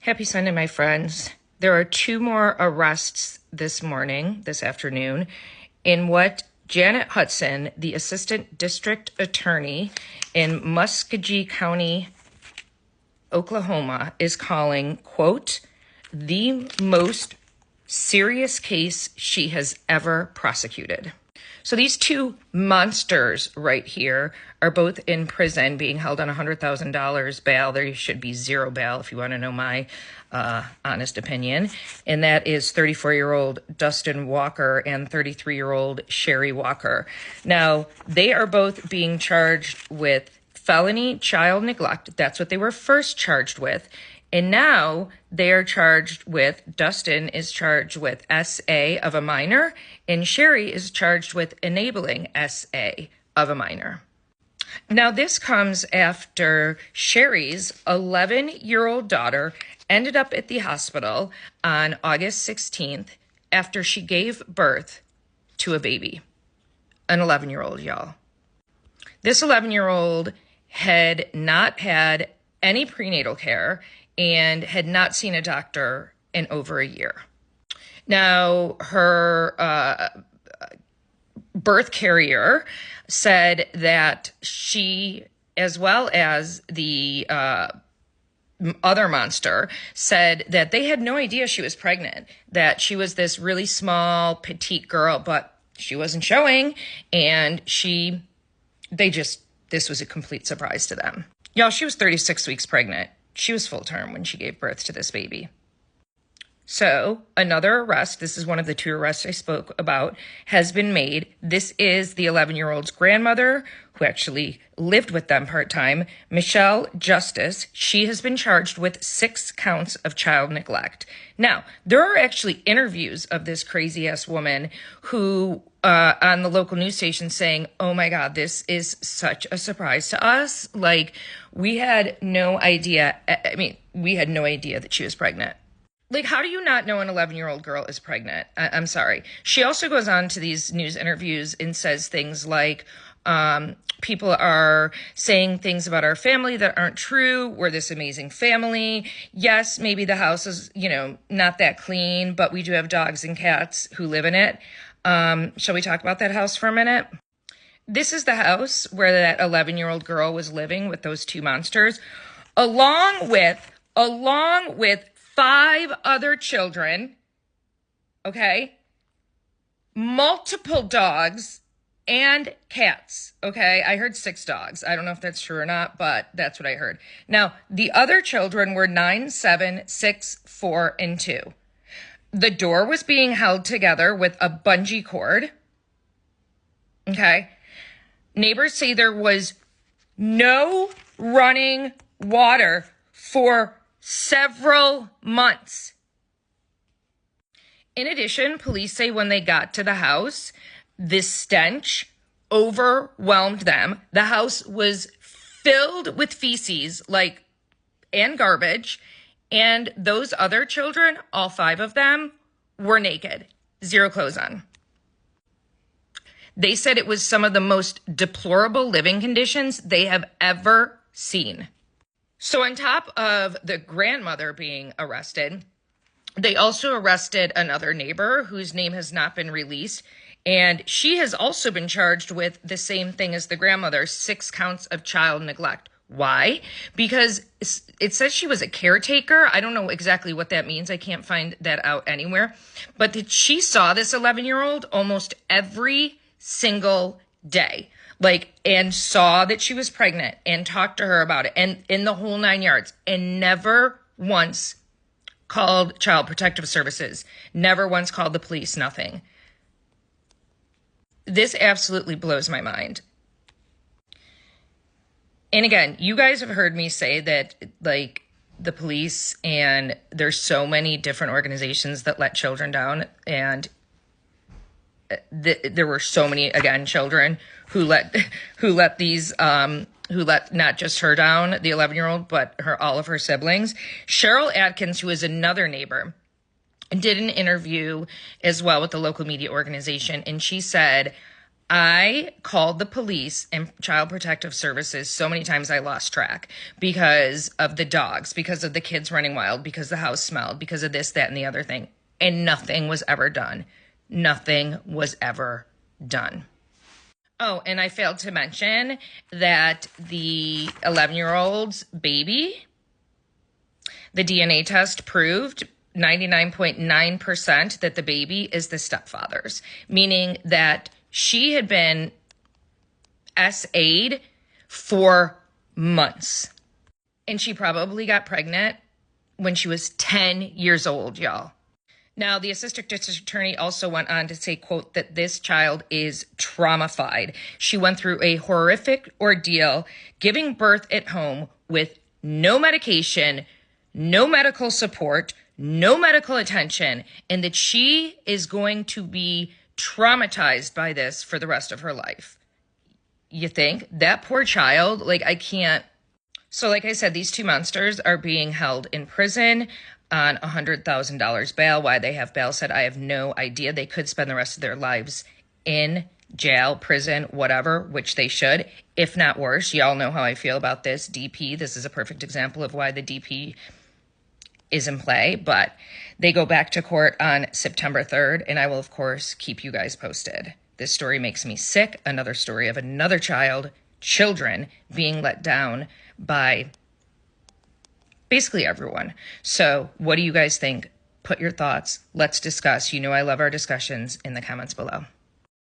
Happy Sunday, my friends. There are two more arrests this afternoon, in what Janet Hudson, the Assistant District Attorney in Muskogee County, Oklahoma, is calling, quote, the most serious case she has ever prosecuted. So these two monsters right here are both in prison being held on $100,000 bail. There should be zero bail if you want to know my honest opinion. And that is 34-year-old Dustin Walker and 33-year-old Sherry Walker. Now, they are both being charged with felony child neglect. That's what they were first charged with. And now they are charged with, Dustin is charged with SA of a minor, and Sherry is charged with enabling SA of a minor. Now this comes after Sherry's 11-year-old daughter ended up at the hospital on August 16th after she gave birth to a baby, an 11-year-old, y'all. This 11-year-old had not had any prenatal care and had not seen a doctor in over a year. Now, her birth carrier said that she, as well as the other monster, said that they had no idea she was pregnant, that she was this really small, petite girl, but she wasn't showing, and this was a complete surprise to them. Y'all, she was 36 weeks pregnant. She was full term when she gave birth to this baby. So another arrest, this is one of the two arrests I spoke about, has been made. This is the 11-year-old's grandmother, who actually lived with them part-time, Michelle Justice. She has been charged with 6 counts of child neglect. Now, there are actually interviews of this crazy-ass woman who, on the local news station, saying, oh my God, this is such a surprise to us. Like, we had no idea. We had no idea that she was pregnant. Like, how do you not know an 11-year-old girl is pregnant? I'm sorry. She also goes on to these news interviews and says things like, people are saying things about our family that aren't true. We're this amazing family. Yes, maybe the house is, not that clean, but we do have dogs and cats who live in it. Shall we talk about that house for a minute? This is the house where that 11-year-old girl was living with those two monsters, along with 5 other children, okay? Multiple dogs and cats, okay? I heard 6 dogs. I don't know if that's true or not, but that's what I heard. Now, the other children were 9, 7, 6, 4, and 2. The door was being held together with a bungee cord, okay? Neighbors say there was no running water for several months. In addition, police say when they got to the house, this stench overwhelmed them. The house was filled with feces, and garbage, and those other children, all 5 of them, were naked, 0 clothes on. They said it was some of the most deplorable living conditions they have ever seen. So on top of the grandmother being arrested, they also arrested another neighbor whose name has not been released. And she has also been charged with the same thing as the grandmother, 6 counts of child neglect. Why? Because it says she was a caretaker. I don't know exactly what that means. I can't find that out anywhere. But that she saw this 11-year-old almost every single day. And saw that she was pregnant and talked to her about it and in the whole 9 yards, and never once called Child Protective Services, never once called the police, nothing. This absolutely blows my mind. And again, you guys have heard me say that, the police, and there's so many different organizations that let children down, and there were so many, again, children who let not just her down, the 11-year-old, but all of her siblings. Cheryl Atkins, who is another neighbor, did an interview as well with the local media organization, and she said, I called the police and Child Protective Services so many times I lost track because of the dogs, because of the kids running wild, because the house smelled, because of this, that, and the other thing. And nothing was ever done. Nothing was ever done. Oh, and I failed to mention that the 11-year-old's baby, the DNA test proved 99.9% that the baby is the stepfather's, meaning that she had been SA'd for months. And she probably got pregnant when she was 10 years old, y'all. Now, the assistant district attorney also went on to say, quote, that this child is traumatized. She went through a horrific ordeal, giving birth at home with no medication, no medical support, no medical attention, and that she is going to be traumatized by this for the rest of her life. You think? That poor child, like, I can't. So like I said, these two monsters are being held in prison on $100,000 bail. Why they have bail said, I have no idea. They could spend the rest of their lives in jail, prison, whatever, which they should, if not worse. Y'all know how I feel about this. DP, this is a perfect example of why the DP is in play, but they go back to court on September 3rd, and I will, of course, keep you guys posted. This story makes me sick. Another story of another children being let down by basically everyone. So what do you guys think? Put your thoughts. Let's discuss. You know I love our discussions in the comments below.